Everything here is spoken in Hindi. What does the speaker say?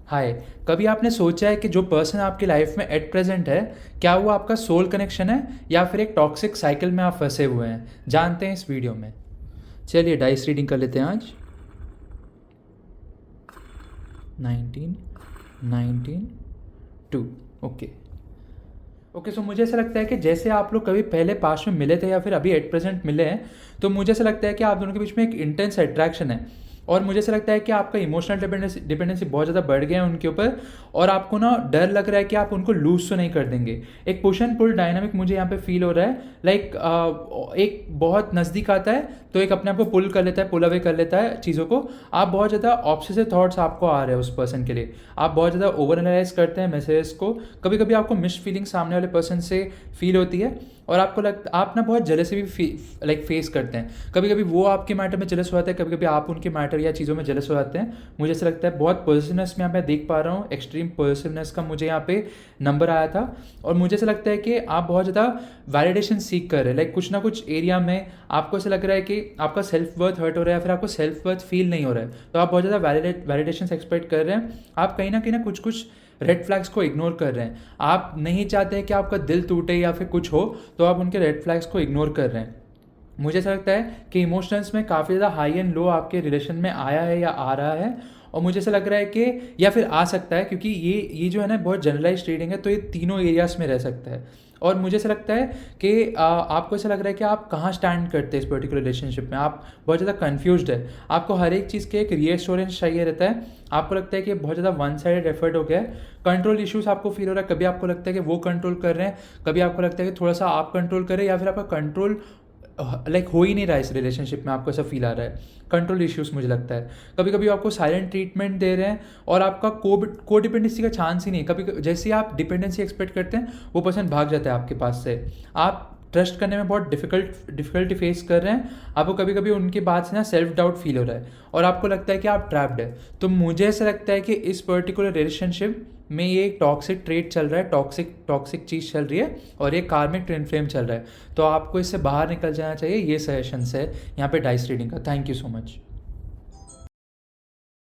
हाय। कभी आपने सोचा है कि जो पर्सन आपकी लाइफ में एट प्रेजेंट है, क्या वो आपका सोल कनेक्शन है या फिर एक टॉक्सिक साइकिल में आप फंसे हुए हैं? जानते हैं इस वीडियो में। चलिए डाइस रीडिंग कर लेते हैं आज। 19, 19, 2। ओके। ओके, सो मुझे ऐसा लगता है कि जैसे आप लोग कभी पहले पास्ट में मिले थे या फिर अभी एट प्रेजेंट मिले हैं, तो मुझे ऐसा लगता है कि आप दोनों के बीच में एक इंटेंस अट्रैक्शन है। और मुझे ऐसा लगता है कि आपका इमोशनल डिपेंडेंसी बहुत ज़्यादा बढ़ गया है उनके ऊपर। और आपको ना डर लग रहा है कि आप उनको लूज तो नहीं कर देंगे। एक पुश एंड पुल डायनामिक मुझे यहाँ पे फील हो रहा है। लाइक एक बहुत नज़दीक आता है तो एक अपने आप को पुल कर लेता है, पुल अवे कर लेता है चीज़ों को। आप बहुत ज़्यादा ऑब्सेसिव थॉट्स आपको आ रहे हैं उस पर्सन के लिए। आप बहुत ज़्यादा ओवर एनालाइज करते हैं मैसेजेस को। कभी कभी आपको मिस फीलिंग सामने वाले पर्सन से फील होती है। और आपको लगता आप ना बहुत जेलसी भी फेस करते हैं। कभी कभी वो आपके मैटर में जेलस हो जाते हैं, कभी कभी आप उनके मैटर या चीज़ों में जेलस हो जाते हैं। मुझे ऐसा लगता है बहुत पॉजिटिवनेस में यहाँ पे देख पा रहा हूँ। एक्सट्रीम पॉजिटिवनेस का मुझे यहाँ पे नंबर आया था। और मुझे ऐसा लगता है कि आप बहुत ज़्यादा वैलिडेशन सीख कर रहे हैं। लाइक कुछ ना कुछ एरिया में आपको ऐसा लग रहा है कि आपका सेल्फ वर्थ हर्ट हो रहा है या फिर आपको सेल्फ वर्थ फील नहीं हो रहा है, तो आप बहुत ज़्यादा वैलिडेशन एक्सपेक्ट कर रहे हैं। आप कहीं ना कुछ कुछ रेड फ्लैग्स को इग्नोर कर रहे हैं। आप नहीं चाहते हैं कि आपका दिल टूटे या फिर कुछ हो, तो आप उनके रेड फ्लैग्स को इग्नोर कर रहे हैं। मुझे ऐसा लगता है कि इमोशंस में काफ़ी ज़्यादा हाई एंड लो आपके रिलेशन में आया है या आ रहा है। और मुझे ऐसा लग रहा है कि या फिर आ सकता है, क्योंकि ये जो है ना बहुत जनरलाइज रीडिंग है, तो ये तीनों एरियाज में रह सकता है। और मुझे ऐसा लगता है कि आपको ऐसा लग रहा है कि आप कहाँ स्टैंड करते हैं इस पर्टिकुलर रिलेशनशिप में। आप बहुत ज़्यादा कन्फ्यूज्ड है। आपको हर एक चीज़ के एक रीएश्योरेंस चाहिए रहता है। आपको लगता है कि बहुत ज़्यादा वन साइडेड एफर्ट हो गया है। कंट्रोल इश्यूज आपको फील हो रहा है। कभी आपको लगता है कि वो कंट्रोल कर रहे हैं, कभी आपको लगता है कि थोड़ा सा आप कंट्रोल करें, या फिर आपका कंट्रोल लाइक हो ही नहीं रहा है इस रिलेशनशिप में। आपको ऐसा फील आ रहा है कंट्रोल इश्यूज। मुझे लगता है कभी कभी आपको साइलेंट ट्रीटमेंट दे रहे हैं और आपका को डिपेंडेंसी का चांस ही नहीं। कभी जैसे ही आप डिपेंडेंसी एक्सपेक्ट करते हैं, वो पर्सन भाग जाता है आपके पास से। आप ट्रस्ट करने में बहुत डिफिकल्टी फेस कर रहे हैं। आपको कभी कभी उनकी बात से ना सेल्फ डाउट फील हो रहा है और आपको लगता है कि आप ट्रैप्ड है। तो मुझे ऐसा लगता है कि इस पर्टिकुलर रिलेशनशिप में ये एक टॉक्सिक ट्रेट चल रहा है, टॉक्सिक चीज़ चल रही है, और ये कार्मिक ट्विन फ्लेम चल रहा है। तो आपको इससे बाहर निकल जाना चाहिए। ये सजेशन है यहाँ पे डाइस रीडिंग का। Thank you so much.